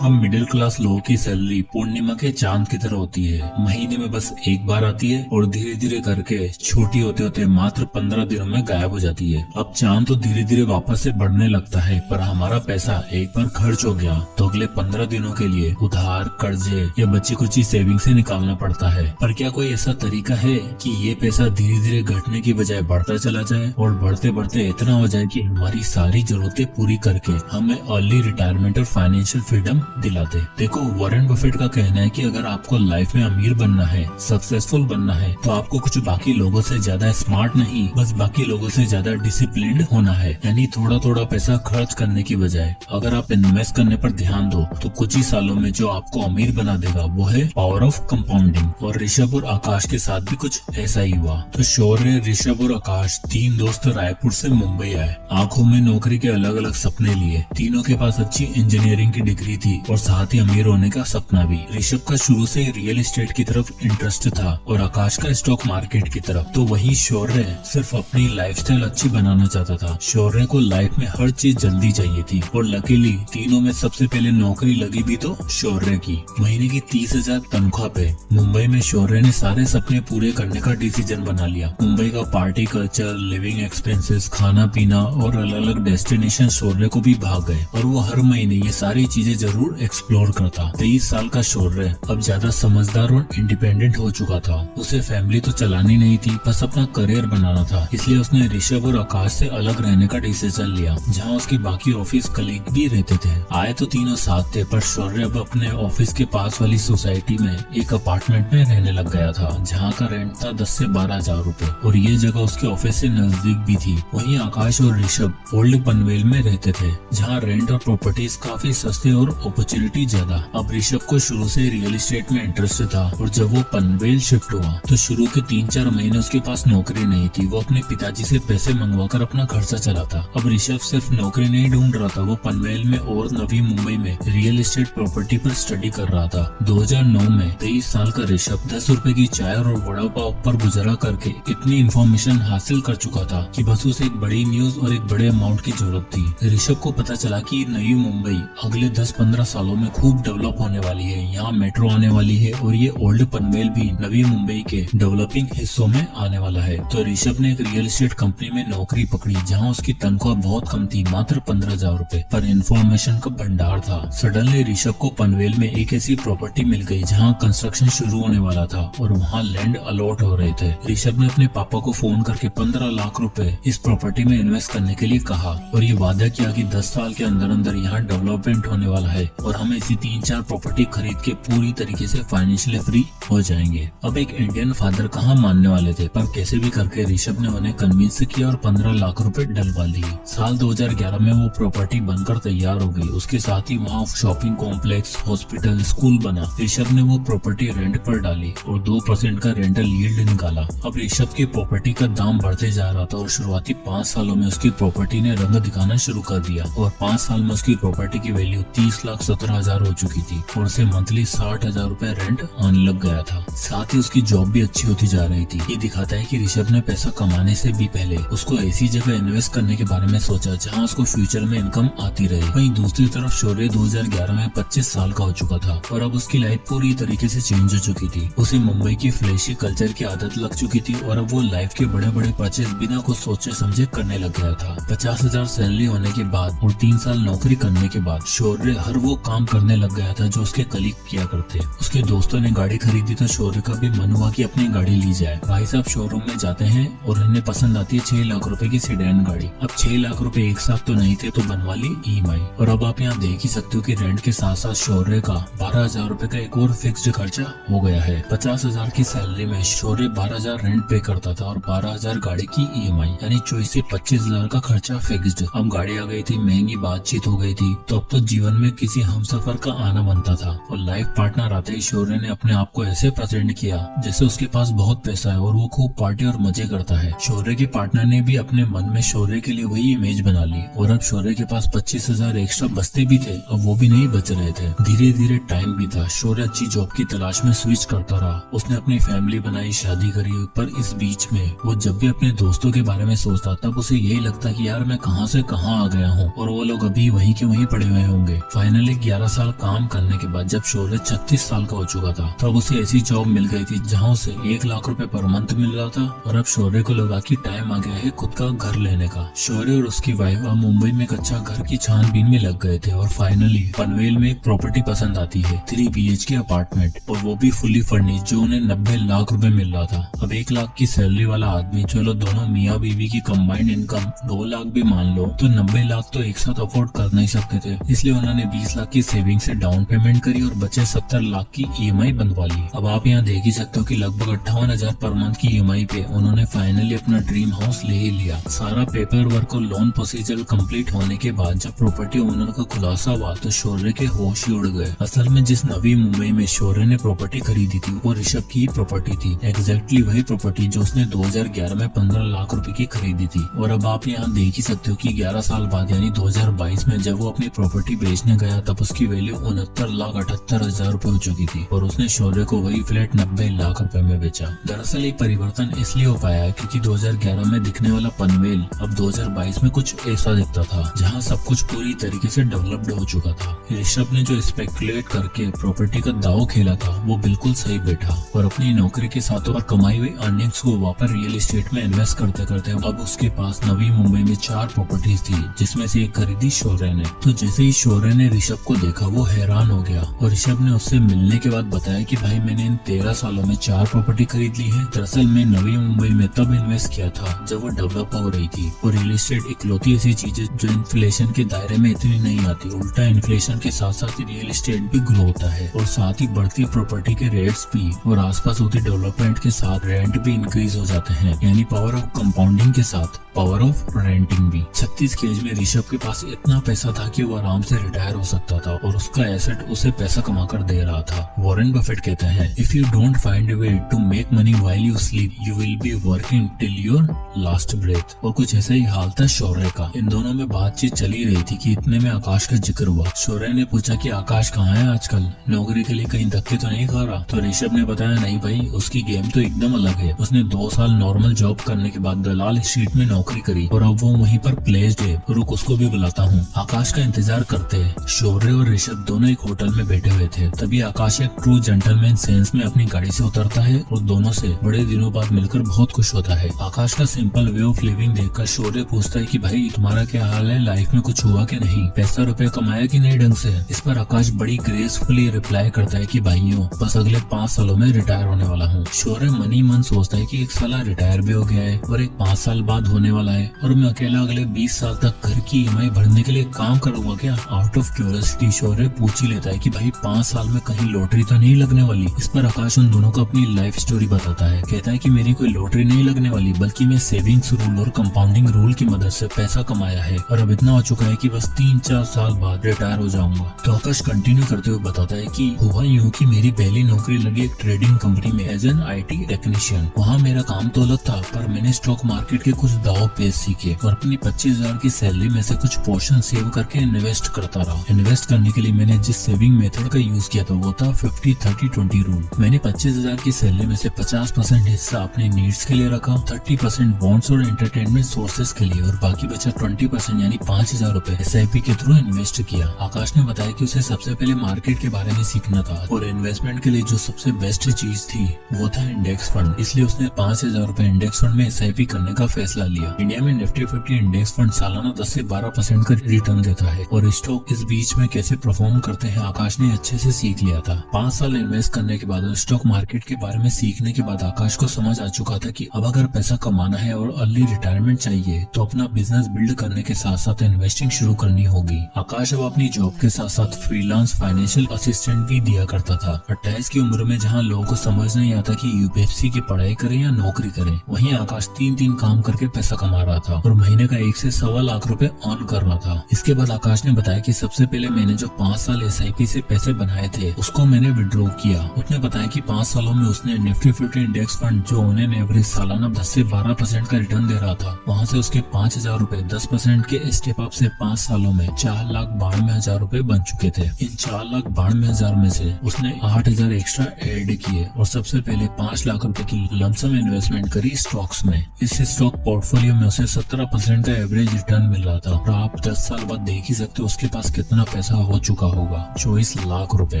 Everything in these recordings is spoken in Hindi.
हम मिडिल क्लास लोगों की सैलरी पूर्णिमा के चांद की तरह होती है। महीने में बस एक बार आती है और धीरे धीरे करके छोटी होते होते मात्र 15 दिनों में गायब हो जाती है। अब चांद तो धीरे धीरे वापस से बढ़ने लगता है, पर हमारा पैसा एक बार खर्च हो गया तो अगले 15 दिनों के लिए उधार, कर्जे या बची कुची सेविंग से निकालना पड़ता है। पर क्या कोई ऐसा तरीका है कि ये पैसा धीरे धीरे घटने की बजाय बढ़ता चला जाए और बढ़ते बढ़ते इतना हो जाए कि हमारी सारी जरूरतें पूरी करके हमें अर्ली रिटायरमेंट और फाइनेंशियल फ्रीडम दिलाते। देखो, वॉरेन बफेट का कहना है कि अगर आपको लाइफ में अमीर बनना है, सक्सेसफुल बनना है, तो आपको कुछ बाकी लोगों से ज्यादा स्मार्ट नहीं, बस बाकी लोगों से ज्यादा डिसिप्लिन्ड होना है। यानी थोड़ा थोड़ा पैसा खर्च करने की बजाय अगर आप इन्वेस्ट करने पर ध्यान दो तो कुछ ही सालों में जो आपको अमीर बना देगा वो है पावर ऑफ कंपाउंडिंग। और ऋषभ और आकाश के साथ भी कुछ ऐसा ही हुआ। तो शौर्य, ऋषभ और आकाश तीन दोस्त रायपुर से मुंबई आए। आंखों में नौकरी के अलग अलग सपने लिए। तीनों के पास अच्छी इंजीनियरिंग की डिग्री थी और साथ ही अमीर होने का सपना भी। ऋषभ का शुरू से रियल एस्टेट की तरफ इंटरेस्ट था और आकाश का स्टॉक मार्केट की तरफ। तो वही शौर्य सिर्फ अपनी लाइफस्टाइल अच्छी बनाना चाहता था। शौर्य को लाइफ में हर चीज जल्दी चाहिए थी और लकीली तीनों में सबसे पहले नौकरी लगी भी तो शौर्य की। महीने की 30,000 तनख्वाह पे मुंबई में शौर्य ने सारे सपने पूरे करने का डिसीजन बना लिया। मुंबई का पार्टी कल्चर, लिविंग एक्सपेंसेस, खाना पीना और अलग अलग डेस्टिनेशन शौर्य को भी भाग गए और वो हर महीने ये सारी चीजें जरूर एक्सप्लोर करता। 23 साल का शौर्य अब ज्यादा समझदार और इंडिपेंडेंट हो चुका था। उसे फैमिली तो चलानी नहीं थी, बस अपना करियर बनाना था। इसलिए उसने ऋषभ और आकाश से अलग रहने का डिसीजन लिया, जहां उसके बाकी ऑफिस कलीग भी रहते थे। आए तो तीनों साथ थे, पर शौर्य अब अपने ऑफिस के पास वाली सोसाइटी में एक अपार्टमेंट में रहने लग गया था, जहाँ का रेंट था 10 से 12,000 रूपए और ये जगह उसके ऑफिस से नजदीक भी थी। वहीं आकाश और ऋषभ ओल्ड पनवेल में रहते थे, जहाँ रेंट और प्रॉपर्टीज काफी सस्ते और अपॉर्चुनिटी ज्यादा। अब ऋषभ को शुरू से रियल एस्टेट में इंटरेस्ट था और जब वो पनवेल शिफ्ट हुआ तो शुरू के 3-4 महीने उसके पास नौकरी नहीं थी। वो अपने पिताजी से पैसे मंगवाकर अपना खर्चा चलाता। अब ऋषभ सिर्फ नौकरी नहीं ढूंढ रहा था, वो पनवेल में और नवी मुंबई में रियल एस्टेट प्रॉपर्टी पर स्टडी कर रहा था। 2009 में 23 साल का ऋषभ 10 रुपए की चाय और वड़ा पाव पर गुजारा करके इतनी इन्फॉर्मेशन हासिल कर चुका था कि बस उसे एक बड़ी न्यूज और एक बड़े अमाउंट की जरूरत थी। ऋषभ को पता चला कि नई मुंबई अगले 10-15 सालों में खूब डेवलप होने वाली है। यहाँ मेट्रो आने वाली है और ये ओल्ड पनवेल भी नवी मुंबई के डेवलपिंग हिस्सों में आने वाला है। तो ऋषभ ने एक रियल एस्टेट कंपनी में नौकरी पकड़ी, जहाँ उसकी तनख्वाह बहुत कम थी, मात्र 15,000 रूपए, पर इन्फॉर्मेशन का भंडार था। सडनली ऋषभ को पनवेल में एक ऐसी प्रॉपर्टी मिल गई जहाँ कंस्ट्रक्शन शुरू होने वाला था और वहाँ लैंड अलॉट हो रहे थे। ऋषभ ने अपने पापा को फोन करके 15 लाख रुपए इस प्रॉपर्टी में इन्वेस्ट करने के लिए कहा और ये वादा किया कि 10 साल के अंदर अंदर यहाँ डेवलपमेंट होने वाला है और हम ऐसी 3-4 प्रॉपर्टी खरीद के पूरी तरीके से फाइनेंशियली फ्री हो जाएंगे। अब एक इंडियन फादर कहाँ मानने वाले थे, पर कैसे भी करके ऋषभ ने उन्हें कन्विंस किया और 15 लाख रुपए डलवा लिए। साल 2011 में वो प्रॉपर्टी बनकर तैयार हो गई। उसके साथ ही वहाँ शॉपिंग कॉम्प्लेक्स, हॉस्पिटल, स्कूल बना। ऋषभ ने वो प्रॉपर्टी रेंट पर डाली और 2% का रेंटल यील्ड निकाला। अब ऋषभ की प्रॉपर्टी का दाम बढ़ते जा रहा था और शुरुआती 5 सालों में उसकी प्रॉपर्टी ने रंग दिखाना शुरू कर दिया और 5 साल में उसकी प्रॉपर्टी की वैल्यू 30,17,000 हो चुकी थी और उसे मंथली 60,000 रूपए रेंट आने लग गया था। साथ ही उसकी जॉब भी अच्छी होती जा रही थी। ये दिखाता है कि ऋषभ ने पैसा कमाने से भी पहले उसको ऐसी जगह इन्वेस्ट करने के बारे में सोचा जहां उसको फ्यूचर में इनकम आती रहे। वहीं दूसरी तरफ शौर्य 2011 में 25 साल का हो चुका था और अब उसकी लाइफ पूरी तरीके से चेंज हो चुकी थी। उसे मुंबई की फ्लैशी कल्चर की आदत लग चुकी थी और अब वो लाइफ के बड़े बड़े परचेज बिना कुछ सोचे समझे करने लग गया था। 50,000 सैलरी होने के बाद और 3 साल नौकरी करने के बाद शौर्य हर वो काम करने लग गया था जो उसके कलीग किया करते। उसके दोस्तों ने गाड़ी खरीदी तो शौर्य का भी मन हुआ कि अपनी गाड़ी ली जाए। भाई साहब शोरूम में जाते हैं और उन्हें पसंद आती है 6 लाख रुपए की सेडान गाड़ी। अब 6 लाख रुपए एक साथ तो नहीं थे, तो बनवा ली EMI। और अब आप यहाँ देख ही सकते हो कि रेंट के साथ साथ शौर्य का 12,000 रूपए का एक और फिक्स्ड खर्चा हो गया है। 50,000 की सैलरी में शौर्य 12,000 रेंट पे करता था और 12,000 गाड़ी की EMI, यानी 24 से 25,000 का खर्चा फिक्स्ड। अब गाड़ी आ गई थी, महंगी बातचीत हो गई थी, तो अब तो जीवन में किसी हमसफर का आना बनता था। और लाइफ पार्टनर आते ही शौर्य ने अपने आप को ऐसे प्रेजेंट किया जैसे उसके पास बहुत पैसा है और वो खूब पार्टी और मजे करता है। शौर्य के पार्टनर ने भी अपने मन में शौर्य के लिए वही इमेज बना ली और अब शौर्य के पास 25,000 एक्स्ट्रा बचते भी थे, अब वो भी नहीं बच रहे थे। धीरे धीरे टाइम बीता। शौर्य अच्छी जॉब की तलाश में स्विच करता रहा। उसने अपनी फैमिली बनाई, शादी करी, पर इस बीच में वो जब भी अपने दोस्तों के बारे में सोचता तब उसे यही लगता कि यार मैं कहां से कहां आ गया हूं और वो लोग अभी वहीं के वहीं पड़े हुए होंगे। फाइनली केवल 11 साल काम करने के बाद जब शौर्य 36 साल का हो चुका था तब उसे ऐसी जॉब मिल गई थी जहां उसे 1 लाख रुपए पर मंथ मिल रहा था और अब शौर्य को लगा कि टाइम आ गया है खुद का घर लेने का। शौर्य और उसकी वाइफ अब मुंबई में एक अच्छा घर की छानबीन में लग गए थे और फाइनली पनवेल में एक प्रॉपर्टी पसंद आती है, 3 BHK अपार्टमेंट, और वो भी फुली फर्निश्ड, जो उन्हें 90 लाख रुपए मिल रहा था। अब 1 लाख की सैलरी वाला आदमी, चलो दोनों मियाँ बीवी की कंबाइंड इनकम 2 लाख भी मान लो, तो 90 लाख तो एक साथ अफोर्ड कर नहीं सकते थे। इसलिए उन्होंने 20 लाख की सेविंग से डाउन पेमेंट करी और बचे 70 लाख की EMI बनवा ली। अब आप यहाँ देख ही सकते हो कि लगभग 58,000 पर मंथ की EMI पे उन्होंने फाइनली अपना ड्रीम हाउस ले ही लिया। सारा पेपर वर्क और लोन प्रोसीजर कंप्लीट होने के बाद जब प्रॉपर्टी ओनर का खुलासा हुआ तो शौर्य के होश ही उड़ गए। असल में जिस नवी मुंबई में शौर्य ने प्रॉपर्टी खरीदी थी वो ऋषभ की प्रॉपर्टी थी, एग्जैक्टली वही प्रॉपर्टी जो उसने 2011 में 15 लाख रुपए की खरीदी थी। और अब आप यहाँ देख ही सकते हो कि 11 साल बाद यानी 2022 में जब वो अपनी प्रॉपर्टी बेचने गया तब उसकी वैल्यू 69,78,000 रुपए हो चुकी थी और उसने शौर्य को वही फ्लैट 90 लाख रुपए में बेचा। दरअसल एक परिवर्तन इसलिए हो पाया है क्योंकि 2011 में दिखने वाला पनवेल अब 2022 में कुछ ऐसा दिखता था जहाँ सब कुछ पूरी तरीके से डेवलप्ड हो चुका था। ऋषभ ने जो स्पेकुलेट करके प्रॉपर्टी का दाव खेला था वो बिल्कुल सही बैठा और अपनी नौकरी के साथ और कमाई हुई अर्निंग्स को वापस रियल एस्टेट में इन्वेस्ट करते करते अब उसके पास नवी मुंबई में 4 प्रॉपर्टीज थी जिसमें से एक खरीदी शौर्य ने। तो जैसे ही शौर्य ने ऋषभ को देखा वो हैरान हो गया और ऋषभ ने उससे मिलने के बाद बताया कि भाई मैंने इन 13 सालों में 4 प्रॉपर्टी खरीद ली है। दरअसल मैं नवी मुंबई में तब इन्वेस्ट किया था जब वो डेवलप हो रही थी और रियल एस्टेट इकलौती ऐसी चीज है जो इन्फ्लेशन के दायरे में इतनी नहीं आती, उल्टा इन्फ्लेशन के साथ साथ रियल एस्टेट भी ग्रो होता है और साथ ही बढ़ती प्रॉपर्टी के रेट्स भी और आसपास होती डेवलपमेंट के साथ रेंट भी इंक्रीज हो जाते हैं, यानी पावर ऑफ कंपाउंडिंग के साथ पावर ऑफ रेंटिंग भी। 36 की एज में ऋषभ के पास इतना पैसा था कि वो आराम से रिटायर हो सकता था और उसका एसेट उसे पैसा कमा कर दे रहा था। वॉरेन बफेट कहते हैं if you don't find a way to make money while you sleep you will be working till your last breath. और कुछ ऐसा ही हाल था शौर्य का। इन दोनों में बातचीत चली रही थी कि इतने में आकाश का जिक्र हुआ। शौर्य ने पूछा कि आकाश कहाँ है आजकल, नौकरी के लिए कहीं धक्के तो नहीं खा रहा? तो ऋषभ ने बताया नहीं भाई, उसकी गेम तो एकदम अलग है। उसने 2 साल नॉर्मल जॉब करने के बाद दलाल स्ट्रीट में नौकरी करी और अब वो वहीं पर प्लेस्ड है। रुक उसको भी बुलाता हूँ। आकाश का इंतजार करते हैं। शौर्य और ऋषभ दोनों एक होटल में बैठे हुए थे। तभी आकाश एक ट्रू जेंटलमैन सेंस में अपनी गाड़ी से उतरता है और दोनों से बड़े दिनों बाद मिलकर बहुत खुश होता है। आकाश का सिंपल वे ऑफ लिविंग देखकर शौर्य पूछता है कि भाई तुम्हारा क्या हाल है, लाइफ में कुछ हुआ कि नहीं, पैसा रुपया कमाया कि नहीं ढंग से? इस पर आकाश बड़ी ग्रेसफुली रिप्लाई करता है कि भाइयों बस अगले 5 सालों में रिटायर होने वाला हूँ। शौर्य मन ही मन सोचता है कि एक साला रिटायर भी हो गया है और एक 5 साल बाद होने वाला है और मैं अकेला अगले 20 साल तक घर की EMI भरने के लिए काम करूंगा क्या? आउट ऑफ क्यूरियोसिटी शौर्य पूछ ही लेता है कि भाई 5 साल में कहीं लॉटरी तो नहीं लगने वाली? इस पर आकाश उन दोनों को अपनी लाइफ स्टोरी बताता है। कहता है कि मेरी कोई लॉटरी नहीं लगने वाली, बल्कि मैं सेविंग्स रूल और कंपाउंडिंग रूल की मदद से पैसा कमाया है और अब इतना हो चुका है कि बस 3-4 साल बाद रिटायर हो जाऊंगा। तो आकाश कंटिन्यू करते हुए बताता है कि हुआ यूं कि मेरी पहली नौकरी लगी एक ट्रेडिंग कंपनी में एज एन IT टेक्नीशियन। वहाँ मेरा काम तो अलग था पर मैंने स्टॉक मार्केट के कुछ दाव पेच सीखे और अपनी 25,000 की सैलरी में से कुछ पोर्शन सेव करके इन्वेस्ट करता रहा। इन्वेस्ट करने के लिए मैंने जिस सेविंग मेथड का यूज किया था वो था 50-30-20 रूल। मैंने 25,000 की सैलरी में से 50% हिस्सा अपने नीड्स के लिए रखा, 30% बॉन्ड्स और एंटरटेनमेंट सोर्सेज के लिए और बाकी बचा 20% यानी 5,000 रुपए SIP के थ्रू इन्वेस्ट किया। आकाश ने बताया कि उसे सबसे पहले मार्केट के बारे में सीखना था और इन्वेस्टमेंट के लिए जो सबसे बेस्ट चीज थी वो था इंडेक्स फंड। इसलिए उसने 5,000 रुपए इंडेक्स फंड में SIP करने का फैसला लिया। इंडिया में निफ्टी 50 इंडेक्स फंड सालाना 10 से 12% का रिटर्न देता है और स्टॉक इस बीच में कैसे परफॉर्म करते हैं आकाश ने अच्छे से सीख लिया था। 5 साल इन्वेस्ट करने के बाद और स्टॉक मार्केट के बारे में सीखने के बाद आकाश को समझ आ चुका था कि अब अगर पैसा कमाना है और अर्ली रिटायरमेंट चाहिए तो अपना बिजनेस बिल्ड करने के साथ साथ इन्वेस्टिंग शुरू करनी होगी। आकाश अब अपनी जॉब के साथ साथ फ्रीलांस फाइनेंशियल असिस्टेंट भी दिया करता था। 28 की उम्र में जहाँ लोगों को समझ नहीं आता कि UPSC की पढ़ाई करें या नौकरी करें, वहीं आकाश 3 काम करके पैसा कमा रहा था और महीने का 1 से 1.25 लाख रुपए अर्न कर रहा था। इसके बाद आकाश ने बताया कि सबसे पहले मैंने जो 5 साल SIP से पैसे बनाए थे उसको मैंने विड्रॉ किया। उसने बताया कि 5 सालों में उसने निफ्टी 50 इंडेक्स फंड जो उन्हें एवरेज सालाना 10 से 12% का रिटर्न दे रहा था वहाँ से उसके 5,000 रुपए 10% के स्टेप अप से 5 सालों में 4,92,000 रुपए बन चुके थे। इन 4,92,000 में से उसने 8,000 एक्स्ट्रा ऐड किए और सबसे पहले 5 लाख रुपए की लमसम इन्वेस्टमेंट करी स्टॉक्स में। इस स्टॉक पोर्टफोलियो में उसे 17% का एवरेज रिटर्न मिल रहा था और आप 10 साल बाद देख ही सकते हो उसके पास कितना पैसा हो चुका होगा 24 लाख रुपए।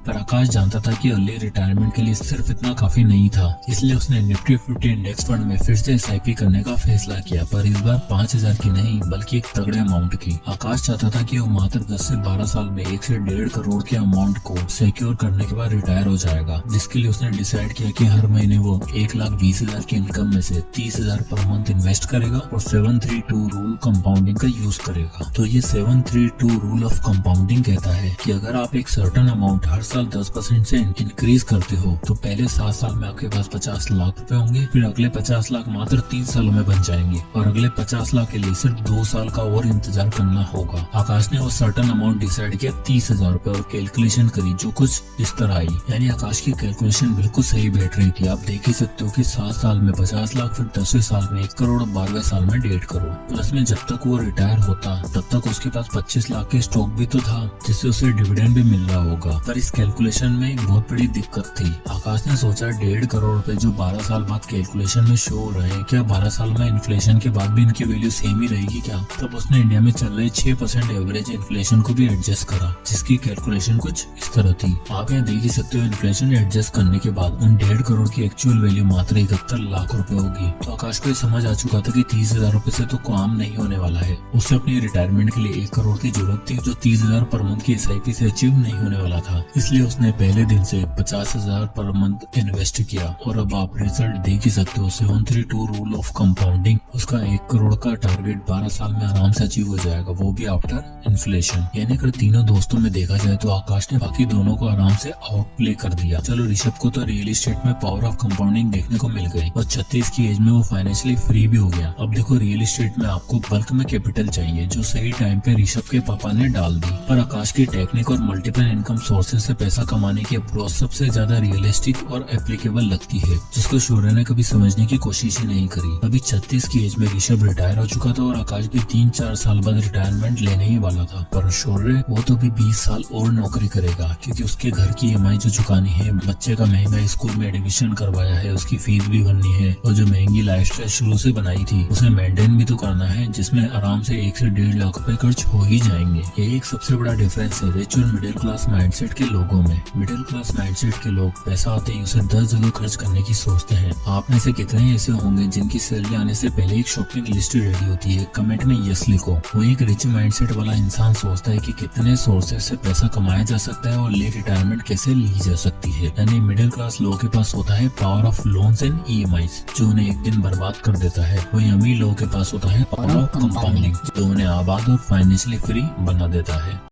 पर आकाश जानता था कि अर्ली रिटायरमेंट के लिए सिर्फ इतना काफी नहीं था, इसलिए उसने निफ्टी 50 इंडेक्स फंड में फिर से SIP करने का फैसला किया, पर इस बार 5,000 की नहीं बल्कि एक तगड़े अमाउंट की। आकाश चाहता था कि वो मात्र 10 से 12 साल में 1 से 1.5 करोड़ के अमाउंट को सिक्योर करने के बाद रिटायर हो जाएगा, जिसके लिए उसने डिसाइड किया कि हर महीने वो 1,20,000 की इनकम में से 30,000 पर मंथ इन्वेस्ट करेगा और 732 रूल कंपाउंडिंग का यूज करेगा। तो ये 732 रूल ऑफ कंपाउंडिंग कहता है कि अगर आप एक सर्टेन अमाउंट हर साल 10% से इंक्रीज करते हो तो पहले 7 साल में आपके पास 50 लाख रुपए होंगे, फिर अगले 50 लाख मात्र 3 सालों में बन जाएंगे और अगले 50 लाख के लिए सिर्फ 2 साल का और इंतजार करना होगा। आकाश ने वो सर्टेन अमाउंट डिसाइड किया 30,000 रुपए और कैलकुलेशन करी जो कुछ इस तरह आई। यानी आकाश की कैलकुलेशन बिल्कुल सही बैठ रही थी। आप देख ही सकते हो कि 7 साल में 50 लाख, फिर 10वें साल में 1 करोड़, 12वें साल में 1.5 करोड़। प्लस में जब तक वो रिटायर होता तब तक उसके पास 25 लाख के स्टॉक भी तो था जिससे उसे डिविडेंड भी मिल रहा होगा। पर इस कैलकुलेशन में एक बहुत बड़ी दिक्कत थी। आकाश ने सोचा 1.5 करोड़ रुपए जो 12 साल बाद कैलकुलेशन में शो हो रहे हैं, क्या 12 साल में इन्फ्लेशन के बाद भी इनकी वैल्यू सेम ही रहेगी क्या? तब उसने इंडिया में चल रहे 6% एवरेज इन्फ्लेशन को भी एडजस्ट करा, जिसकी कैलकुलेशन कुछ इस तरह थी। आप यहाँ देख ही सकते हो इन्फ्लेशन एडजस्ट करने के बाद उन 1.5 करोड़ की एक्चुअल वैल्यू मात्र 71 लाख रुपए होगी। तो आकाश को समझ आ चुका था कि 30,000 रुपए से तो काम नहीं होने वाला है। उसे अपनी रिटायरमेंट के लिए 1 करोड़ की जरूरत थी जो 30,000 पर मंथ की SIP से अचीव नहीं होने वाला था। इसलिए उसने पहले दिन से 50,000 पर मंथ इन्वेस्ट किया और अब आप रिजल्ट देख ही सकते हो। 732 रूल ऑफ कंपाउंडिंग, उसका 1 करोड़ का टारगेट 12 साल में आराम से अचीव हो जाएगा, वो भी आफ्टर इन्फ्लेशन। यानी अगर तीनों दोस्तों में देखा जाए तो आकाश ने बाकी दोनों को आराम से आउट प्ले कर दिया। चलो ऋषभ को तो रियल एस्टेट में पावर ऑफ कंपाउंडिंग देखने को मिल गई और 36 की एज में वो फाइनेंशियली फ्री भी हो गया। अब देखो रियल एस्टेट में आपको बल्क में कैपिटल चाहिए जो सही टाइम पे ऋषभ के पापा ने डाल दी। पर आकाश की टेक्निक और मल्टीपल इनकम सोर्सेज से पैसा कमाने की अप्रोच सबसे ज्यादा रियलिस्टिक और एप्लीकेबल लगती है, जिसको शौर्य ने कभी समझने की कोशिश ही नहीं करी। अभी 36 की एज में ऋषभ रिटायर हो चुका था और आकाश भी 3-4 साल बाद रिटायरमेंट लेने ही वाला था। पर शौर्य वो तो भी 20 साल और नौकरी करेगा क्योंकि उसके घर की EMI जो चुकानी है, बच्चे का महंगा स्कूल में एडमिशन करवाया है, उसकी फीस भी भरनी है और जो महंगी लाइफस्टाइल शुरू से बनाई थी उसे मेंटेन भी तो करना है, जिसमें आराम से 1 से 1.5 लाख रुपए खर्च हो ही जाएंगे। ये एक सबसे बड़ा डिफरेंस है रिच और मिडिल क्लास माइंडसेट के लोगों में। मिडिल क्लास माइंडसेट के लोग पैसा आते ही उसे 10 जगह खर्च करने की सोचते हैं। आप में से कितने ऐसे होंगे जिनकी सैलरी आने से पहले एक शॉपिंग लिस्ट रेडी होती है? कमेंट में यस लिखो। वो एक रिच माइंडसेट वाला इंसान सोचता है कि कितने सोर्सेज से पैसा कमाया जा सकता है और लेट रिटायरमेंट कैसे ली जा सकती है। यानी मिडिल क्लास लोगों के पास होता है power of loans and EMIs जो उन्हें एक दिन बर्बाद कर देता है। वही अमीर लोगों के पास होता है पावर ऑफ कंपाउंडिंग जो उन्हें आबाद और फाइनेंशियली फ्री बना देता है।